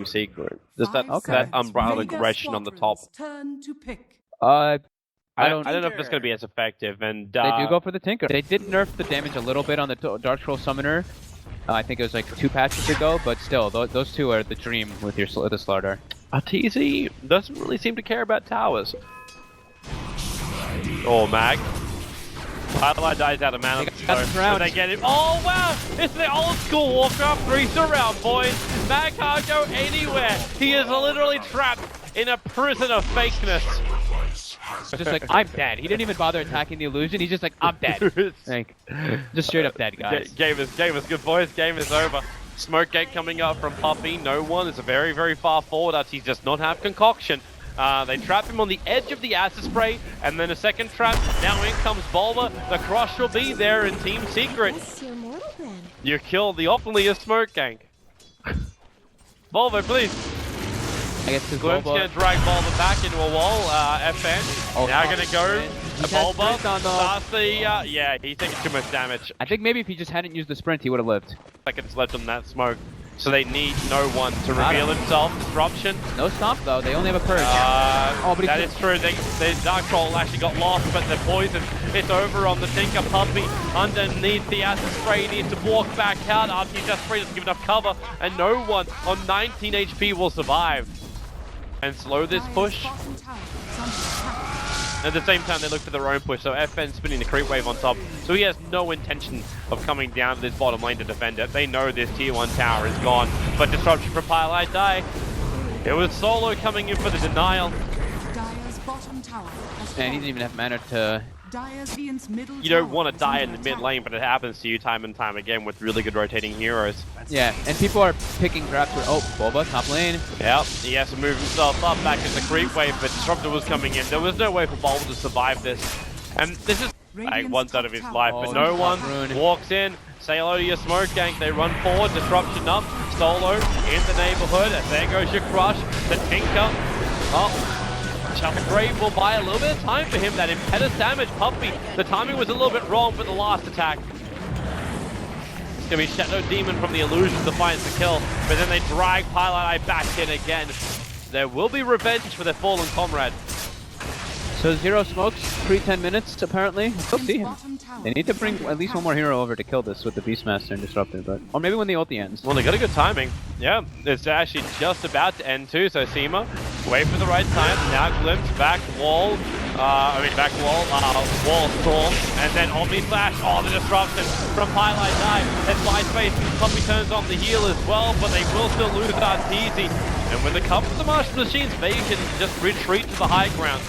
Team Secret. Just that, Okay. that unbridled aggression on the top. Turn to pick. I don't know if it's going to be as effective. And They do go for the Tinker. They did nerf the damage a little bit on the Dark Scroll Summoner. I think it was like 2 patches ago, but still, those two are the dream with your the Slardar. Arteezy doesn't really seem to care about towers. Oh, Mag. Pieliedie dies out of mana, so they get him. Oh wow! It's the old school Warcraft 3 surround, boys! Mag can't go anywhere! He is literally trapped in a prison of fakeness. Just like, I'm dead. He didn't even bother attacking the illusion, he's just like, I'm dead. Like, just straight up dead, guys. Game is good, boys. Game is over. Smoke gate coming up from Puppey. No one is very, very far forward. Arteezy does not have concoction. They trap him on the edge of the acid spray, and then a second trap. Now in comes BuLba. The crush will be there in Team Secret. You killed the Ophelia smoke gank. BuLba, please. I guess Gloom's going to drag BuLba back into a wall. FN now going to go. BuLba starts the... yeah, he's taking too much damage. I think maybe if he just hadn't used the sprint, he would have lived. Seconds left on that smoke. So they need no one to reveal himself. Disruption. No stomp though, they only have a purge. But that is true. The Dark Troll actually got lost, but they're poisoned. It's over on the Tinker. Puppey underneath the acid spray. He needs to walk back out. Arteezy just spray doesn't give enough cover, and no one on 19 HP will survive. And slow this push. At the same time, they look for their own push, so FN spinning the creep wave on top. So he has no intention of coming down to this bottom lane to defend it. They know this tier 1 tower is gone. But disruption from Pieliedie. It was Solo coming in for the denial. And he didn't even have mana to... You don't want to die in the mid lane, but it happens to you time and time again with really good rotating heroes. Yeah, and people are picking traps where, oh, BuLba, top lane. Yep, he has to move himself up back in the creep wave, but Disruptor was coming in. There was no way for BuLba to survive this. And this is like one side of his life, but no one walks in. Say hello to your smoke gank. They run forward, disruption up, Solo in the neighborhood. And there goes your crush, the Tinker. Oh. Grave will buy a little bit of time for him. That impetus damage, Puppey. The timing was a little bit wrong for the last attack. It's going to be Shadow Demon from the illusion to find the kill, but then they drag Pieliedie back in again. There will be revenge for their fallen comrade. So 0 smokes, pre-10 minutes apparently. We'll see him. They need to bring at least one more hero over to kill this with the Beastmaster and Disruptor, but... Or maybe when the ulti ends. Well, they got a good timing. Yeah, it's actually just about to end too, so Seema, wait for the right time. Now Glimpse, back wall. Wall storm, and then Omni Slash. Oh, the disruption from Pieliedie. And by space, Puppey turns on the heal as well, but they will still lose Arteezy. And when the cover of the Martial Machines, Vega can just retreat to the high ground.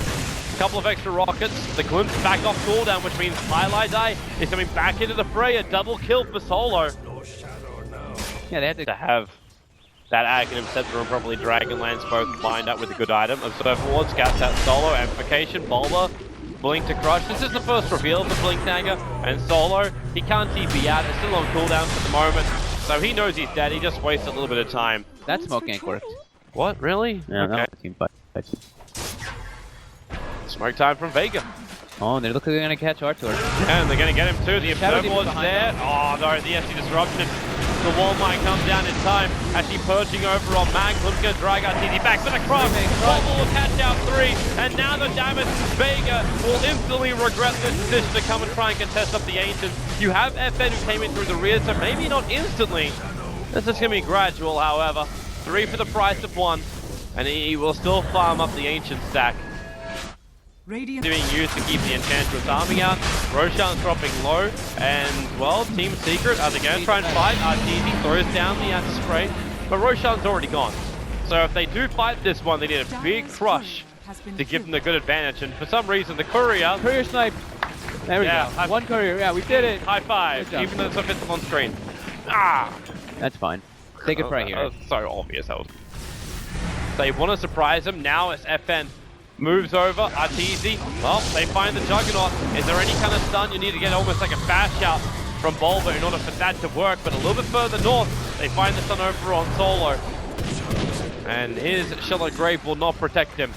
A couple of extra rockets, the Glimpse back off cooldown, which means Pieliedie is coming back into the fray. A double kill for Solo. Yeah, they had to have that Aghanim Scepter and probably Dragonlance both lined up with a good item. Observe Ward, scouts out Solo, Amplification, BuLba, Blink to Crush. This is the first reveal of the Blink Dagger, and Solo, he can't TP out, it's still on cooldown for the moment, so he knows he's dead, he just wastes a little bit of time. That smoke gank worked. What, really? Yeah, okay. Team fight. Smoke time from Vega. Oh, they look like they're gonna catch Artur. And they're gonna get him too, the Observe Ward's there. Oh no, the SC Disruption. The wall might come down in time as she purging over on Mag. Glimpse gonna drag Arteezy back for the cross. BuLba will catch out 3, and now the damage. Vega will instantly regret this decision to come and try and contest up the Ancients. You have FN who came in through the rear, so maybe not instantly. This is gonna be gradual, however. 3 for the price of 1, and he will still farm up the Ancient stack. Being used to keep the Enchantress army out. Roshan's dropping low, and well, Team Secret, are they going to try and fight? Arteezy throws down the acid spray, but Roshan's already gone. So if they do fight this one, they need a big crush to give them the good advantage, and for some reason the Courier... Courier snipe! There we go. One Courier, yeah, we did it! High five, even though it's offensive on screen. Ah! That's fine. Take it right here. That was so obvious. They want to surprise him, now it's FN. Moves over, Arteezy. Well, they find the Juggernaut. Is there any kind of stun? You need to get almost like a fast shout from BuLba in order for that to work, but a little bit further north, they find the stun over on Solo. And his Shallow Grave will not protect him.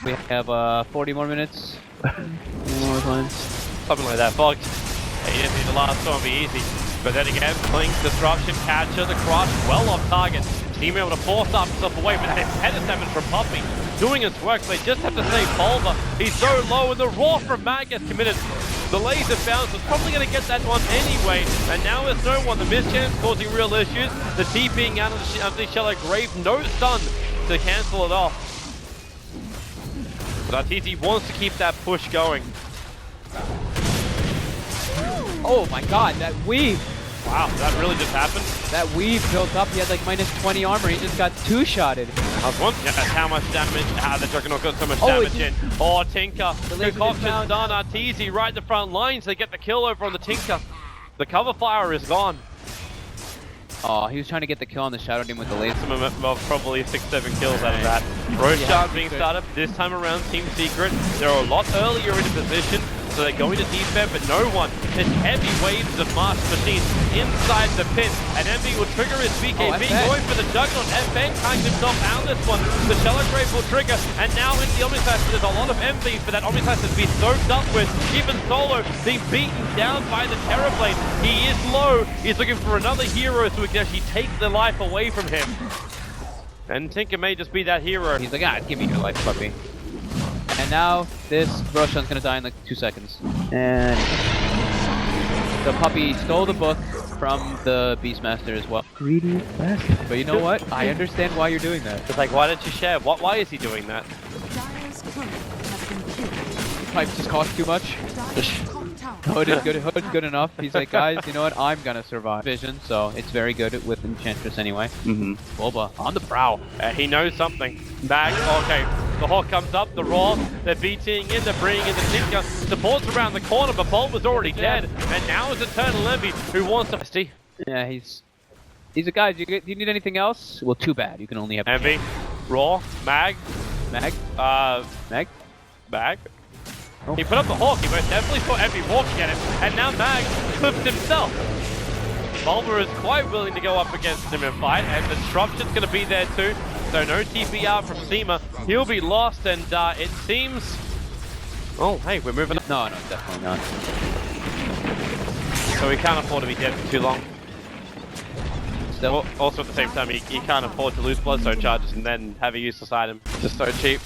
We have 40 more minutes. Something like that, Fox. Hey, you didn't need the last one be easy. But then again, Blink, Disruption, Catcher, the Crush, well off target. Team able to force up himself away, but that impediment damage from Puppey doing its work. They just have to save BuLba. He's so low, and the Raw from Mag gets committed. The laser bounce was probably going to get that one anyway, and now there's no one. The mischance causing real issues. The TPing out of the shallow grave, no stun to cancel it off. But Arteezy wants to keep that push going. Oh my god, that weave! Wow, that really just happened? That weave built up, he had like minus 20 armor, he just got two-shotted. I was wondering how much damage, how the Juggernaut got so much damage in. Oh, Tinker, concoction's done, Arteezy right in the front lines, they get the kill over on the Tinker. The cover fire is gone. Oh, he was trying to get the kill on the Shadow Demon with the laser. Well, probably 6-7 kills out of that. Roshan being started this time around, Team Secret. They're a lot earlier in position, so they're going to defend, but no one. There's heavy waves of Master Machine inside the pit, and Envy will trigger his BKB, going for the Juggernaut. FN kinds himself out this one. The Shallow Grave will trigger, and now in the Omnislash, there's a lot of Envy for that Omnislash to be soaked up with. Even Solo being beaten down by the Terrorblade. He is low. He's looking for another hero so he can actually take the life away from him. And Tinker may just be that hero. He's like, ah, give me your life, Puppey. And now this Roshan's gonna die in like 2 seconds. And the Puppey stole the book from the Beastmaster as well. Greedy bastard. But you know what? I understand why you're doing that. It's like, why didn't you share? Why is he doing that? Pipe just cost too much. Hood is good enough. He's like, guys, you know what? I'm gonna survive. Vision, so it's very good with Enchantress anyway. BuLba on the prowl. He knows something. Back, okay. The Hawk comes up, the Raw, they're beating in, they're bringing in the Tinker. Support's around the corner, but BuLba's already dead. And now it's EternalEnvy who wants to... Yeah, he's a guy. Do you need anything else? Well, too bad. You can only have... Envy, Raw, Mag. Mag? Mag? Oh. He put up the Hawk, he most definitely thought Envy walking at him, and now Mag clips himself. BuLba is quite willing to go up against him and fight, and the Disruption's going to be there too, so no TPR from Seema. He'll be lost, and it seems... Oh, hey, we're moving up. No, definitely not. So he can't afford to be dead for too long. Still. Also at the same time, he can't afford to lose Bloodstone charges and then have a useless item. Just so cheap.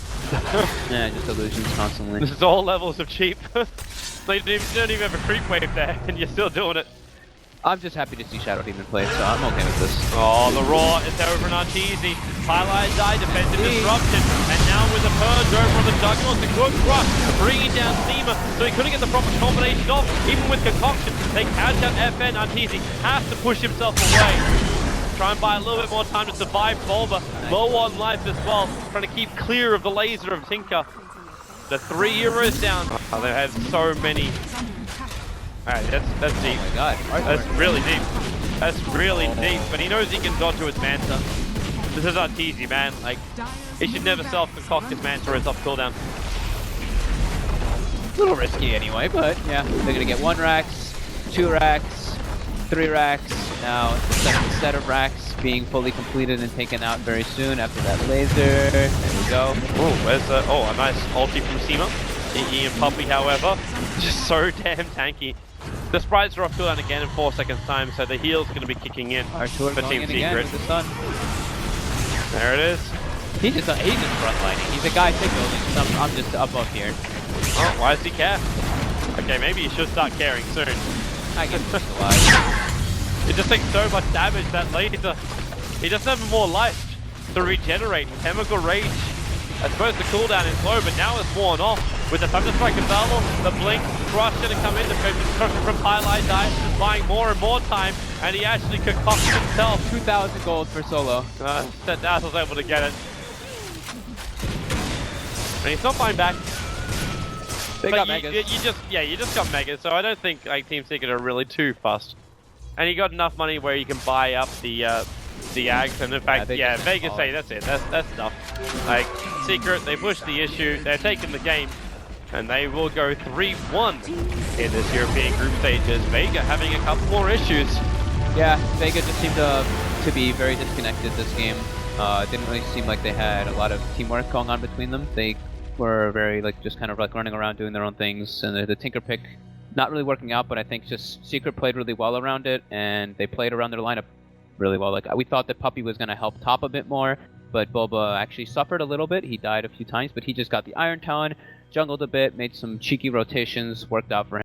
Yeah, just illusions constantly. This is all levels of cheap. You don't even have a creep wave there, and you're still doing it. I'm just happy to see Shadow Demon play, so I'm okay with this. Oh, the Raw is over on Arteezy. pieliedie defensive disruption, and now with the Purge over on the Juggernaut, the good crush, bringing down Seema, so he couldn't get the proper combination off, even with Concoction. They catch out FN, Arteezy has to push himself away. Try and buy a little bit more time to survive BuLba. Low on life as well, trying to keep clear of the laser of Tinker. The 3 heroes down. Oh, they have so many. Alright, that's deep. Oh my god. That's really deep. That's really deep, but he knows he can dodge to his Manta. This is Arteezy, man. Like, he should never self-concoct his Manta or his off cooldown. A little risky anyway, but yeah. They're gonna get 1 racks, 2 racks, 3 racks. Now, the second set of racks being fully completed and taken out very soon after that laser. There we go. Oh, where's the... Oh, a nice ulti from Seema. He and Puppey, however, just so damn tanky. The sprites are off cooldown again in 4 seconds time, so the heal's going to be kicking in for Team Secret. The sun. There it is. He's just frontlining. He's a guy signaling. I'm just above here. Oh, why does he care? Okay, maybe he should start caring soon. I guess he's alive. It just takes so much damage, that laser. He doesn't have more life to regenerate. Chemical Rage, I suppose the cooldown is low, but now it's worn off. With the Thunderstrike available, the Blink, Crush going to come in, the construction from pieliedie, buying more and more time, and he actually concocts himself. 2,000 gold for solo. Dazzle's able to get it. And he's not buying back. They got Megas. You just got Megas, so I don't think like Team Secret are really too fussed. And he got enough money where you can buy up the Ags, and in fact, Vegas say that's it. That's enough. Like Secret, they pushed the issue, they're taking the game, and they will go 3-1 in this European group stages. Vega having a couple more issues. Yeah, Vega just seemed to be very disconnected this game. It didn't really seem like they had a lot of teamwork going on between them. They were very just kind of running around doing their own things, and the Tinker pick not really working out, but I think just Secret played really well around it, and they played around their lineup really well. Like, we thought that Puppey was going to help top a bit more, but BuLba actually suffered a little bit. He died a few times, but he just got the Iron Talon, jungled a bit, made some cheeky rotations, worked out for him.